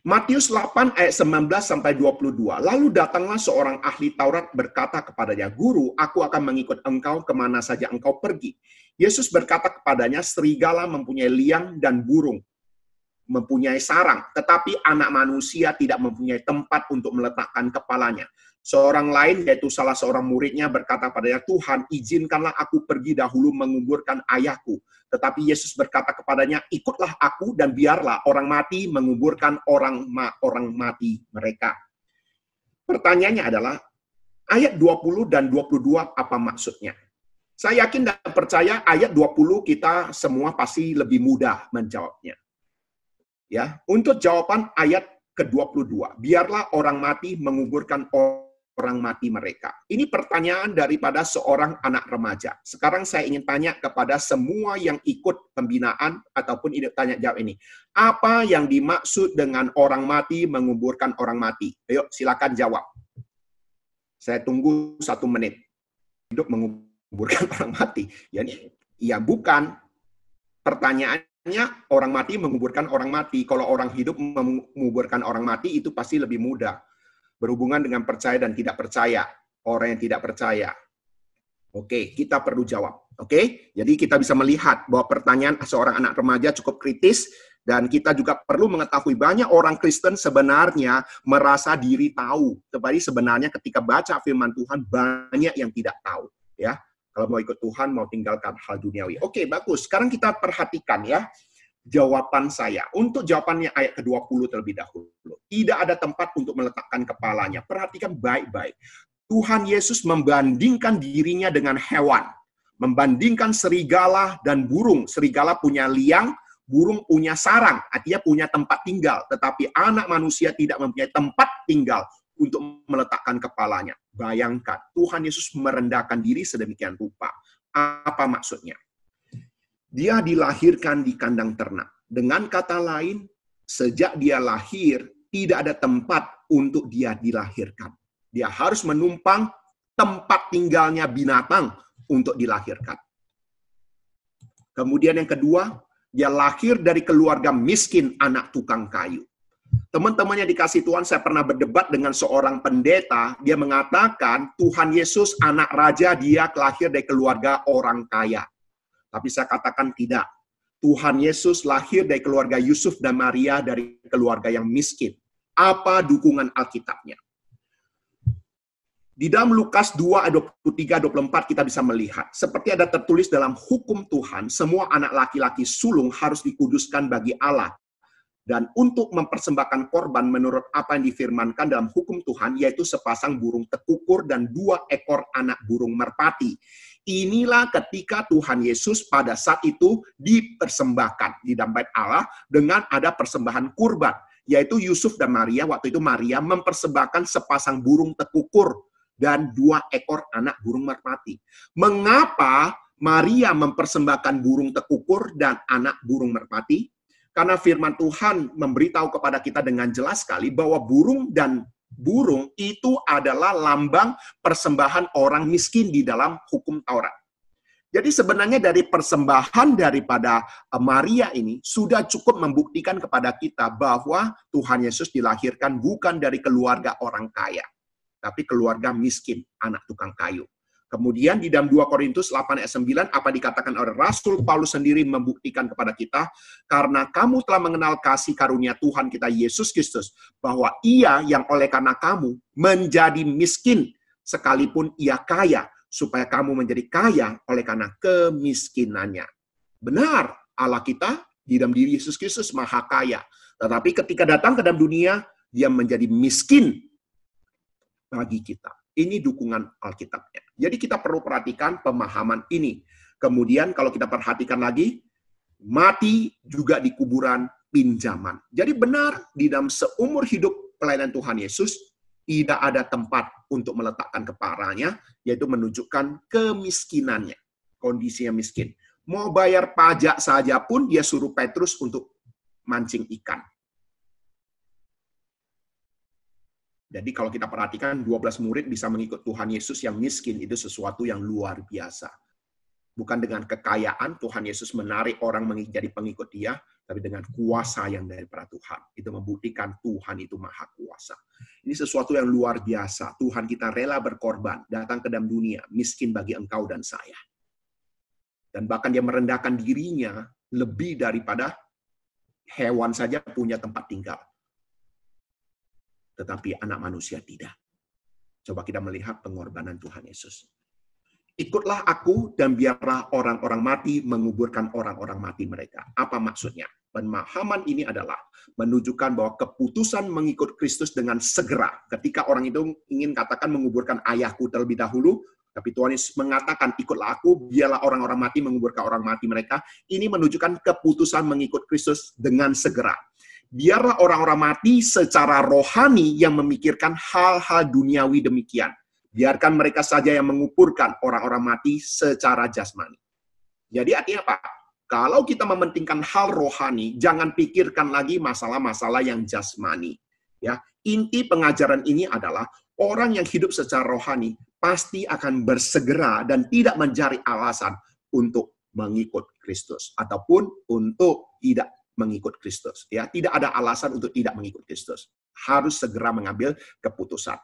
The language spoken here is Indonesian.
Matius 8 ayat 19 sampai 22. Lalu datanglah seorang ahli Taurat berkata kepadanya, "Guru, aku akan mengikut engkau kemana saja engkau pergi." Yesus berkata kepadanya, "Serigala mempunyai liang dan burung mempunyai sarang, tetapi anak manusia tidak mempunyai tempat untuk meletakkan kepalanya." Seorang lain, yaitu salah seorang muridnya, berkata padanya, "Tuhan, izinkanlah aku pergi dahulu menguburkan ayahku." Tetapi Yesus berkata kepadanya, "Ikutlah aku dan biarlah orang mati menguburkan orang mati mereka." Pertanyaannya adalah, ayat 20 dan 22 apa maksudnya? Saya yakin dan percaya ayat 20 kita semua pasti lebih mudah menjawabnya. Ya, untuk jawaban ayat ke-22, biarlah orang mati menguburkan orang mati mereka. Ini pertanyaan daripada seorang anak remaja. Sekarang saya ingin tanya kepada semua yang ikut pembinaan ataupun tanya jawab ini. Apa yang dimaksud dengan orang mati menguburkan orang mati? Ayo silakan jawab. Saya tunggu 1 menit. Hidup menguburkan orang mati. Ya bukan. Pertanyaannya, orang mati menguburkan orang mati. Kalau orang hidup menguburkan orang mati, itu pasti lebih mudah. Berhubungan dengan percaya dan tidak percaya. Orang yang tidak percaya. Oke, kita perlu jawab. Oke, jadi kita bisa melihat bahwa pertanyaan seorang anak remaja cukup kritis. Dan kita juga perlu mengetahui banyak orang Kristen sebenarnya merasa diri tahu. Tetapi sebenarnya ketika baca firman Tuhan, banyak yang tidak tahu. Ya, kalau mau ikut Tuhan, mau tinggalkan hal duniawi. Oke, bagus. Sekarang kita perhatikan ya jawaban saya. Untuk jawabannya ayat ke-20 terlebih dahulu. Tidak ada tempat untuk meletakkan kepalanya. Perhatikan baik-baik. Tuhan Yesus membandingkan dirinya dengan hewan. Membandingkan serigala dan burung. Serigala punya liang, burung punya sarang. Artinya punya tempat tinggal. Tetapi anak manusia tidak mempunyai tempat tinggal untuk meletakkan kepalanya. Bayangkan, Tuhan Yesus merendahkan diri sedemikian rupa. Apa maksudnya? Dia dilahirkan di kandang ternak. Dengan kata lain, sejak dia lahir, tidak ada tempat untuk dia dilahirkan. Dia harus menumpang tempat tinggalnya binatang untuk dilahirkan. Kemudian yang kedua, dia lahir dari keluarga miskin anak tukang kayu. Teman-temannya dikasih Tuhan, saya pernah berdebat dengan seorang pendeta, dia mengatakan Tuhan Yesus anak raja, dia lahir dari keluarga orang kaya. Tapi saya katakan tidak. Tuhan Yesus lahir dari keluarga Yusuf dan Maria dari keluarga yang miskin. Apa dukungan Alkitabnya? Di dalam Lukas 2 ayat 23-24 kita bisa melihat. Seperti ada tertulis dalam hukum Tuhan, semua anak laki-laki sulung harus dikuduskan bagi Allah. Dan untuk mempersembahkan korban menurut apa yang difirmankan dalam hukum Tuhan, yaitu sepasang burung tekukur dan 2 ekor anak burung merpati. Inilah ketika Tuhan Yesus pada saat itu dipersembahkan di dalam bait Allah dengan ada persembahan kurban, yaitu Yusuf dan Maria. Waktu itu Maria mempersembahkan sepasang burung tekukur dan 2 ekor anak burung merpati. Mengapa Maria mempersembahkan burung tekukur dan anak burung merpati? Karena firman Tuhan memberitahu kepada kita dengan jelas sekali bahwa burung itu adalah lambang persembahan orang miskin di dalam hukum Taurat. Jadi sebenarnya dari persembahan daripada Maria ini sudah cukup membuktikan kepada kita bahwa Tuhan Yesus dilahirkan bukan dari keluarga orang kaya, tapi keluarga miskin, anak tukang kayu. Kemudian di dalam 2 Korintus 8 ayat 9, apa dikatakan oleh Rasul Paulus sendiri membuktikan kepada kita, karena kamu telah mengenal kasih karunia Tuhan kita Yesus Kristus, bahwa ia yang oleh karena kamu menjadi miskin, sekalipun ia kaya, supaya kamu menjadi kaya oleh karena kemiskinannya. Benar, Allah kita di dalam diri Yesus Kristus maha kaya. Tetapi ketika datang ke dalam dunia, dia menjadi miskin bagi kita. Ini dukungan Alkitabnya. Jadi kita perlu perhatikan pemahaman ini. Kemudian kalau kita perhatikan lagi, mati juga di kuburan pinjaman. Jadi benar, di dalam seumur hidup pelayanan Tuhan Yesus, tidak ada tempat untuk meletakkan kepalanya, yaitu menunjukkan kemiskinannya. Kondisinya miskin. Mau bayar pajak saja pun, dia suruh Petrus untuk mancing ikan. Jadi kalau kita perhatikan 12 murid bisa mengikut Tuhan Yesus yang miskin, itu sesuatu yang luar biasa. Bukan dengan kekayaan Tuhan Yesus menarik orang menjadi pengikut Dia, tapi dengan kuasa yang daripada Tuhan. Itu membuktikan Tuhan itu maha kuasa. Ini sesuatu yang luar biasa. Tuhan kita rela berkorban, datang ke dalam dunia, miskin bagi engkau dan saya. Dan bahkan Dia merendahkan dirinya lebih daripada hewan saja punya tempat tinggal. Tetapi anak manusia tidak. Coba kita melihat pengorbanan Tuhan Yesus. Ikutlah aku dan biarlah orang-orang mati menguburkan orang-orang mati mereka. Apa maksudnya? Pemahaman ini adalah menunjukkan bahwa keputusan mengikut Kristus dengan segera. Ketika orang itu ingin katakan menguburkan ayahku terlebih dahulu, tapi Tuhan Yesus mengatakan ikutlah aku, biarlah orang-orang mati menguburkan orang mati mereka. Ini menunjukkan keputusan mengikut Kristus dengan segera. Biarlah orang-orang mati secara rohani yang memikirkan hal-hal duniawi demikian. Biarkan mereka saja yang menguburkan orang-orang mati secara jasmani. Jadi artinya apa? Kalau kita mementingkan hal rohani, jangan pikirkan lagi masalah-masalah yang jasmani. Ya, inti pengajaran ini adalah orang yang hidup secara rohani pasti akan bersegera dan tidak mencari alasan untuk mengikut Kristus ataupun untuk tidak mengikut Kristus. Ya, tidak ada alasan untuk tidak mengikut Kristus. Harus segera mengambil keputusan.